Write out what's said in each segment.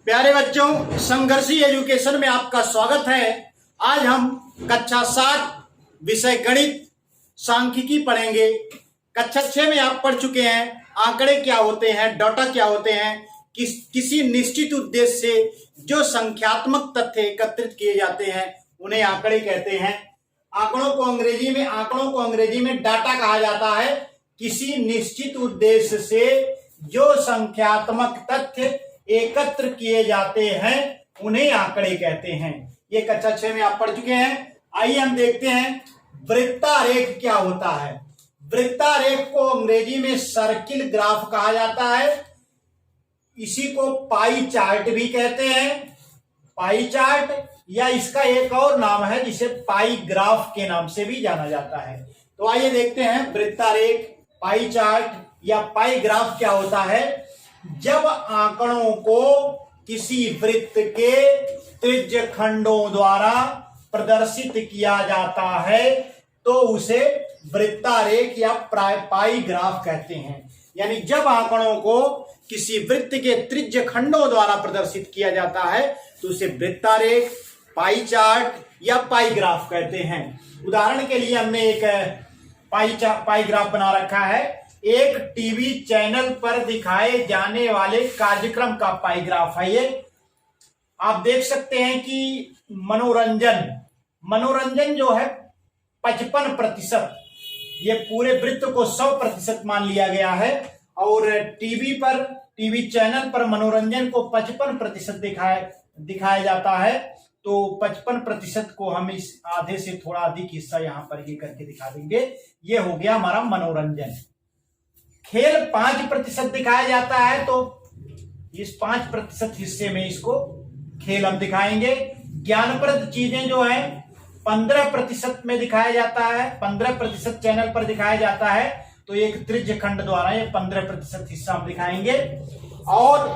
प्यारे बच्चों, संघर्षी एजुकेशन में आपका स्वागत है। आज हम कक्षा 7 विषय गणित सांख्यिकी पढ़ेंगे। कक्षा 6 में आप पढ़ चुके हैं आंकड़े क्या होते हैं, डाटा क्या होते हैं। किसी निश्चित उद्देश्य से जो संख्यात्मक तथ्य एकत्रित किए जाते हैं उन्हें आंकड़े कहते हैं। आंकड़ों को अंग्रेजी में डाटा कहा जाता है। किसी निश्चित उद्देश्य से जो संख्यात्मक तथ्य एकत्र किए जाते हैं उन्हें आंकड़े कहते हैं। ये कक्षा 6 में आप पढ़ चुके हैं। आइए हम देखते हैं वृत्तारेख क्या होता है। वृत्तारेख को अंग्रेजी में सर्किल ग्राफ कहा जाता है। इसी को पाई चार्ट भी कहते हैं। पाई चार्ट या इसका एक और नाम है जिसे पाई ग्राफ के नाम से भी जाना जाता है। तो आइए देखते हैं वृत्तारेख, पाई चार्ट या पाई ग्राफ क्या होता है। जब आंकड़ों को किसी वृत्त के त्रिज्य खंडों द्वारा प्रदर्शित किया जाता है तो उसे वृत्तारेख या पाई ग्राफ कहते हैं। यानी जब आंकड़ों को किसी वृत्त के त्रिज्य खंडों द्वारा प्रदर्शित किया जाता है तो उसे वृत्तारेख, पाई चार्ट या पाई ग्राफ कहते हैं। उदाहरण के लिए हमने एक पाई ग्राफ बना रखा है। एक टीवी चैनल पर दिखाए जाने वाले कार्यक्रम का पाई ग्राफ है। ये आप देख सकते हैं कि मनोरंजन जो है 55%, ये पूरे वृत्त को 100% मान लिया गया है। और टीवी चैनल पर मनोरंजन को 55% दिखाया जाता है। तो 55% को हम इस आधे से थोड़ा अधिक हिस्सा यहां पर ये करके दिखा देंगे। ये हो गया हमारा मनोरंजन। खेल 5% दिखाया जाता है तो इस 5% हिस्से में इसको खेल हम दिखाएंगे। ज्ञानप्रद चीजें जो है 15% में दिखाया जाता है, 15% चैनल पर दिखाया जाता है तो एक त्रिज्य खंड द्वारा ये 15% हिस्सा हम दिखाएंगे। और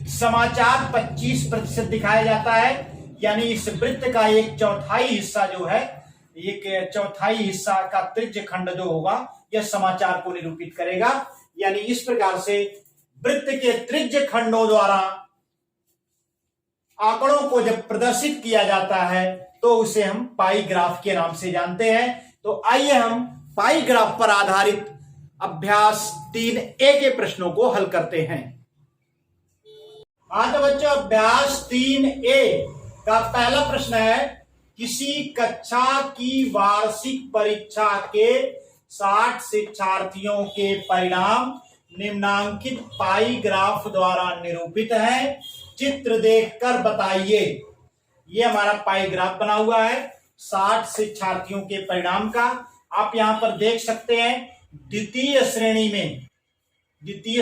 समाचार 25% दिखाया जाता है। यानी इस वृत्त का एक चौथाई हिस्सा जो है, एक चौथाई हिस्सा का त्रिज्य खंड जो होगा यह समाचार को निरूपित करेगा। यानी इस प्रकार से वृत्त के त्रिज्य खंडों द्वारा आंकड़ों को जब प्रदर्शित किया जाता है तो उसे हम पाई ग्राफ के नाम से जानते हैं। तो आइए हम पाई ग्राफ पर आधारित अभ्यास 3A के प्रश्नों को हल करते हैं। तो बच्चों, अभ्यास 3A का पहला प्रश्न है, किसी कक्षा की वार्षिक परीक्षा के 60 शिक्षार्थियों के परिणाम निम्नांकित पाई ग्राफ द्वारा निरूपित है। चित्र देखकर बताइए। ये हमारा पाई ग्राफ बना हुआ है 60 शिक्षार्थियों के परिणाम का। आप यहां पर देख सकते हैं द्वितीय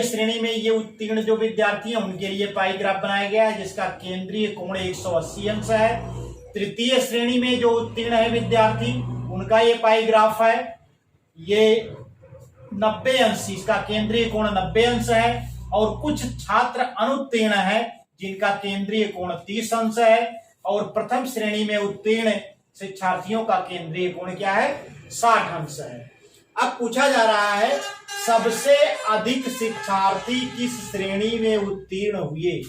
श्रेणी में ये उत्तीर्ण जो विद्यार्थी हैं उनके लिए पाई ग्राफ बनाया गया है जिसका केंद्रीय कोण 180 अंश है। तृतीय श्रेणी में जो उत्तीर्ण है विद्यार्थी उनका ये पाई ग्राफ है, ये 90 अंश, इसका केंद्रीय कोण 90 अंश है। और कुछ छात्र अनुत्तीर्ण है जिनका केंद्रीय कोण 30 अंश है। और प्रथम श्रेणी में उत्तीर्ण शिक्षार्थियों का केंद्रीय कोण क्या है, 60 अंश है। अब पूछा जा रहा है सबसे अधिक शिक्षार्थी किस श्रेणी में उत्तीर्ण हुए।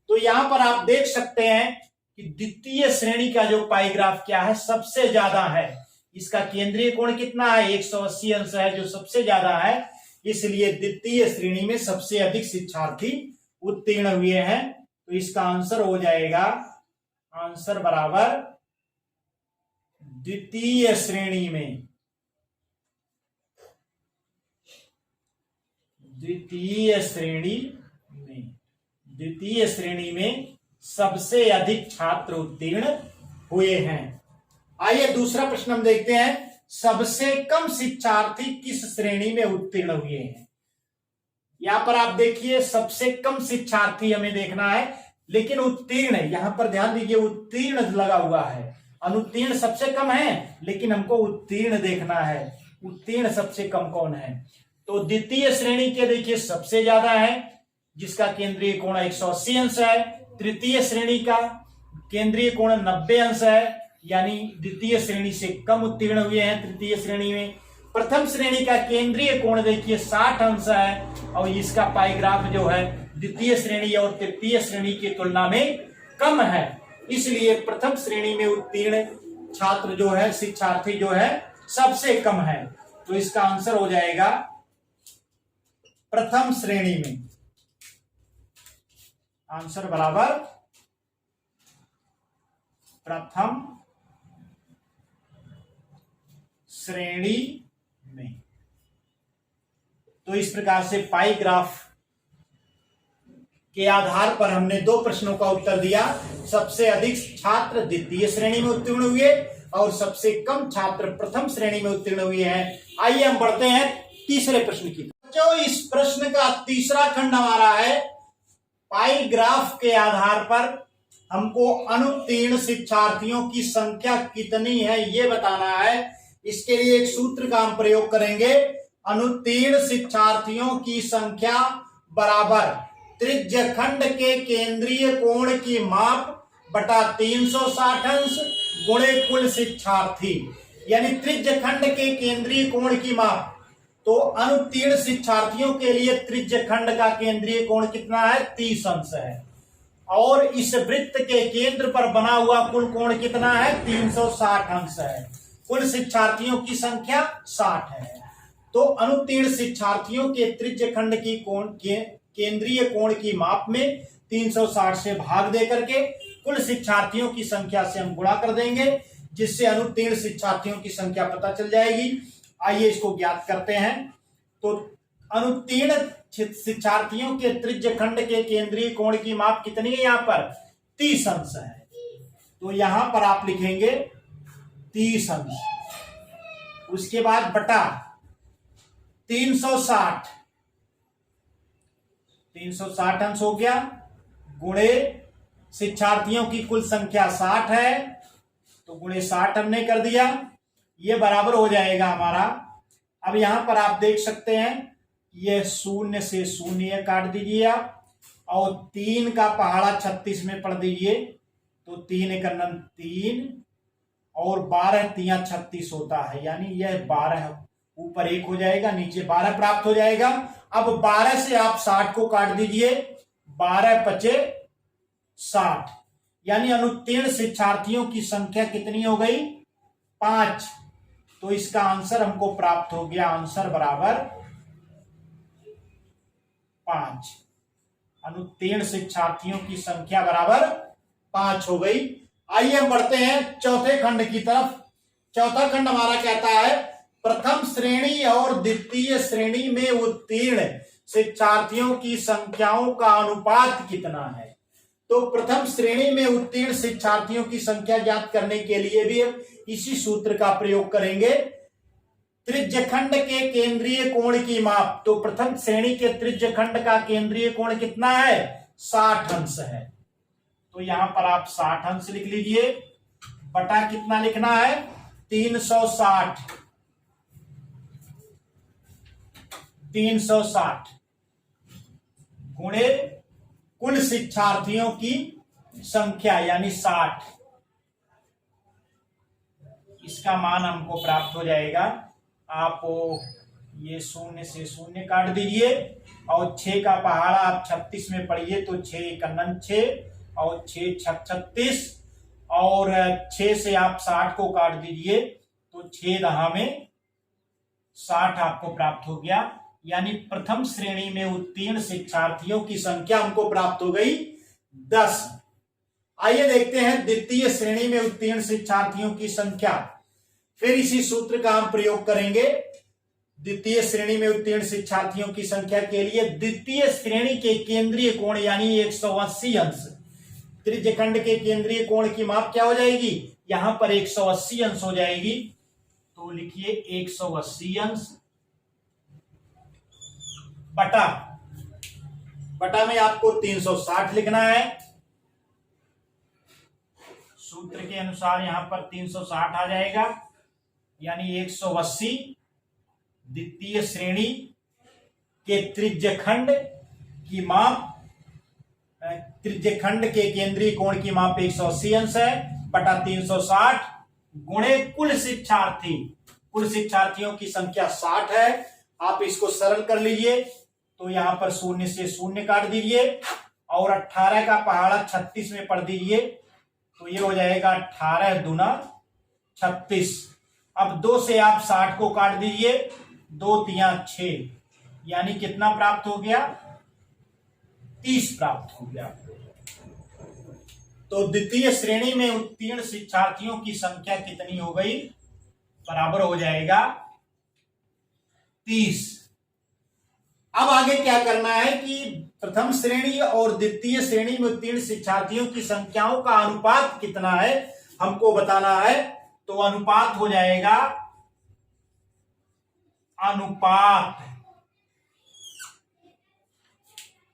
तो यहां पर आप देख सकते हैं कि द्वितीय श्रेणी का जो पाई ग्राफ क्या है, सबसे ज्यादा है। इसका केंद्रीय कोण कितना है, 180 अंश है, जो सबसे ज्यादा है। इसलिए द्वितीय श्रेणी में सबसे अधिक शिक्षार्थी उत्तीर्ण हुए हैं। तो इसका आंसर हो जाएगा, आंसर बराबर द्वितीय श्रेणी में सबसे अधिक छात्र उत्तीर्ण हुए हैं। आइए दूसरा प्रश्न हम देखते हैं, सबसे कम शिक्षार्थी किस श्रेणी में उत्तीर्ण हुए हैं। यहां पर आप देखिए सबसे कम शिक्षार्थी हमें देखना है, लेकिन उत्तीर्ण, यहां पर ध्यान दीजिए उत्तीर्ण लगा हुआ है। अनुत्तीर्ण सबसे कम है लेकिन हमको उत्तीर्ण देखना है, उत्तीर्ण सबसे कम कौन है। तो द्वितीय श्रेणी के देखिए सबसे ज्यादा है जिसका केंद्रीय कोण 180 अंश है। तृतीय श्रेणी का केंद्रीय कोण 90 अंश है, यानी द्वितीय श्रेणी से कम उत्तीर्ण हुए हैं तृतीय श्रेणी में। प्रथम श्रेणी का केंद्रीय कोण देखिए 60 अंश है और इसका पाई ग्राफ जो है द्वितीय श्रेणी और तृतीय श्रेणी की तुलना में कम है, इसलिए प्रथम श्रेणी में उत्तीर्ण छात्र जो है, शिक्षार्थी जो है, सबसे कम है। तो इसका आंसर हो जाएगा प्रथम श्रेणी में। आंसर बराबर प्रथम श्रेणी में। तो इस प्रकार से पाई ग्राफ के आधार पर हमने दो प्रश्नों का उत्तर दिया। सबसे अधिक छात्र द्वितीय श्रेणी में उत्तीर्ण हुए और सबसे कम छात्र प्रथम श्रेणी में उत्तीर्ण हुए हैं। आइए हम बढ़ते हैं तीसरे प्रश्न की। जो इस प्रश्न का तीसरा खंड हमारा है, पाई ग्राफ के आधार पर हमको अनुत्तीर्ण शिक्षार्थियों की संख्या कितनी है ये बताना है। इसके लिए एक सूत्र का हम प्रयोग करेंगे। अनुत्तीर्ण शिक्षार्थियों की संख्या बराबर त्रिज्यखंड के केंद्रीय कोण की माप बटा 360 अंश गुणे कुल शिक्षार्थी, यानी त्रिज्यखंड के केंद्रीय कोण की माप। तो अनुत्तीर्ण शिक्षार्थियों के लिए त्रिज्यखंड का केंद्रीय कोण कितना है? 30 अंश है। और इस वृत्त के केंद्र पर बना हुआ कुल कोण कितना है? 360 अंश है। कुल शिक्षार्थियों की संख्या 60 है। तो अनुत्तीर्ण शिक्षार्थियों के त्रिज्यखंड की कोण के केंद्रीय कोण की माप में 360 से भाग दे करके कुल शिक्षार्थियों की संख्या से हम गुणा कर देंगे, जिससे अनुत्तीर्ण शिक्षार्थियों की संख्या पता चल जाएगी। आइए इसको ज्ञात करते हैं। तो अनुत्तीर्ण शिक्षार्थियों के त्रिज्यखंड के केंद्रीय कोण की माप कितनी है? यहाँ पर 30 अंश है। तो यहां पर आप लिखेंगे 30 अंश, उसके बाद बटा 360 अंश हो गया, गुणे शिक्षार्थियों की कुल संख्या 60 है, तो गुणे 60 हमने कर दिया। ये बराबर हो जाएगा हमारा। अब यहां पर आप देख सकते हैं, ये 0 से 0 काट दीजिए आप, और 3 का पहाड़ा 36 में पढ़ दीजिए। तो 3 एक 3 और 12 3 36 होता है, यानी यह 12 ऊपर 1 हो जाएगा, नीचे 12 प्राप्त हो जाएगा। अब 12 से आप 60 को काट दीजिए, 12 पचे 60, यानी अनुत्तीर्ण शिक्षार्थियों की संख्या कितनी हो गई? 5। तो इसका आंसर हमको प्राप्त हो गया। आंसर बराबर 5। अनुत्तीर्ण शिक्षार्थियों की संख्या बराबर 5 हो गई। आइए हम बढ़ते हैं चौथे खंड की तरफ। चौथा खंड हमारा कहता है प्रथम श्रेणी और द्वितीय श्रेणी में उत्तीर्ण शिक्षार्थियों की संख्याओं का अनुपात कितना है। तो प्रथम श्रेणी में उत्तीर्ण शिक्षार्थियों की संख्या ज्ञात करने के लिए भी हम इसी सूत्र का प्रयोग करेंगे। त्रिज्यखंड के केंद्रीय कोण की माप, तो प्रथम श्रेणी के त्रिज्यखंड का केंद्रीय कोण कितना है? 60 अंश है। तो यहां पर आप 60 अंश लिख लीजिए, बटा कितना लिखना है? 360 गुणे कुल शिक्षार्थियों की संख्या यानी 60। इसका मान हमको प्राप्त हो जाएगा। आप ये 0 से 0 काट दीजिए, और 6 का पहाड़ा आप 36 में पढ़िए, तो 6 एक 6 और 6 6 36, और 6 से आप 60 को काट दीजिए, तो 6 दहा में 60 आपको प्राप्त हो गया। यानी प्रथम श्रेणी में उत्तीर्ण शिक्षार्थियों की संख्या हमको प्राप्त हो गई 10। आइए देखते हैं द्वितीय श्रेणी में उत्तीर्ण शिक्षार्थियों की संख्या। फिर इसी सूत्र का हम प्रयोग करेंगे। द्वितीय श्रेणी में उत्तीर्ण शिक्षार्थियों की संख्या के लिए द्वितीय श्रेणी के केंद्रीय कोण यानी 180 अंश, त्रिज्यखंड के केंद्रीय कोण की माप क्या हो जाएगी? यहां पर 180 अंश हो जाएगी। तो लिखिए 180 अंश बटा में आपको 360 लिखना है। सूत्र के अनुसार यहां पर 360 आ जाएगा, यानी 180 द्वितीय श्रेणी के त्रिज्यखंड की माप, त्रिज्यखंड के केंद्रीय कोण की माप 180 अंश है, बटा 360 गुणे कुल शिक्षार्थियों की संख्या 60 है। आप इसको सरल कर लीजिए, तो यहाँ पर 0 से 0 काट दीजिए और 18 का पहाड़ा 36 में पढ़ दीजिए, तो ये हो जाएगा 18 दूना 36। अब 2 से आप 60 को काट दीजिए, 2 तिया 6, यानी कितना प्राप्त हो गया? 30 प्राप्त हो गया। तो द्वितीय श्रेणी में उत्तीर्ण शिक्षार्थियों की संख्या कितनी हो गई? बराबर हो जाएगा 30। अब आगे क्या करना है कि प्रथम श्रेणी और द्वितीय श्रेणी में उत्तीर्ण शिक्षार्थियों की संख्याओं का अनुपात कितना है हमको बताना है। तो अनुपात हो जाएगा,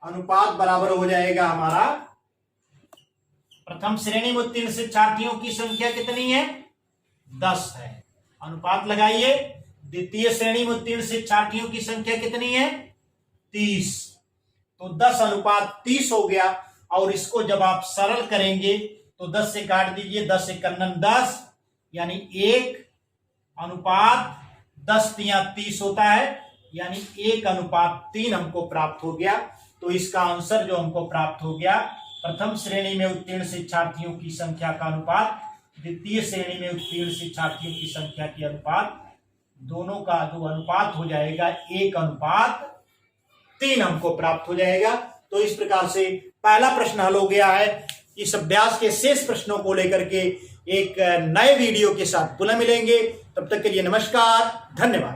अनुपात बराबर हो जाएगा हमारा, प्रथम श्रेणी में उत्तीर्ण शिक्षार्थियों की संख्या कितनी है? 10 है। अनुपात लगाइए, द्वितीय श्रेणी में उत्तीर्ण शिक्षार्थियों की संख्या कितनी है? 30। तो 10 अनुपात 30 हो गया। और इसको जब आप सरल करेंगे तो 10 से काट दीजिए, 10 × 10, यानी 1 अनुपात 10 तिया 30 होता है, यानी 1 अनुपात 3 हमको प्राप्त हो गया। तो इसका आंसर जो हमको प्राप्त हो गया, प्रथम श्रेणी में उत्तीर्ण शिक्षार्थियों की संख्या का अनुपात द्वितीय श्रेणी में उत्तीर्ण शिक्षार्थियों की संख्या के अनुपात, दोनों का जो अनुपात हो जाएगा 1 अनुपात 3 हमको प्राप्त हो जाएगा। तो इस प्रकार से पहला प्रश्न हल हो गया है। इस अभ्यास के शेष प्रश्नों को लेकर के एक नए वीडियो के साथ पुनः मिलेंगे। तब तक के लिए नमस्कार, धन्यवाद।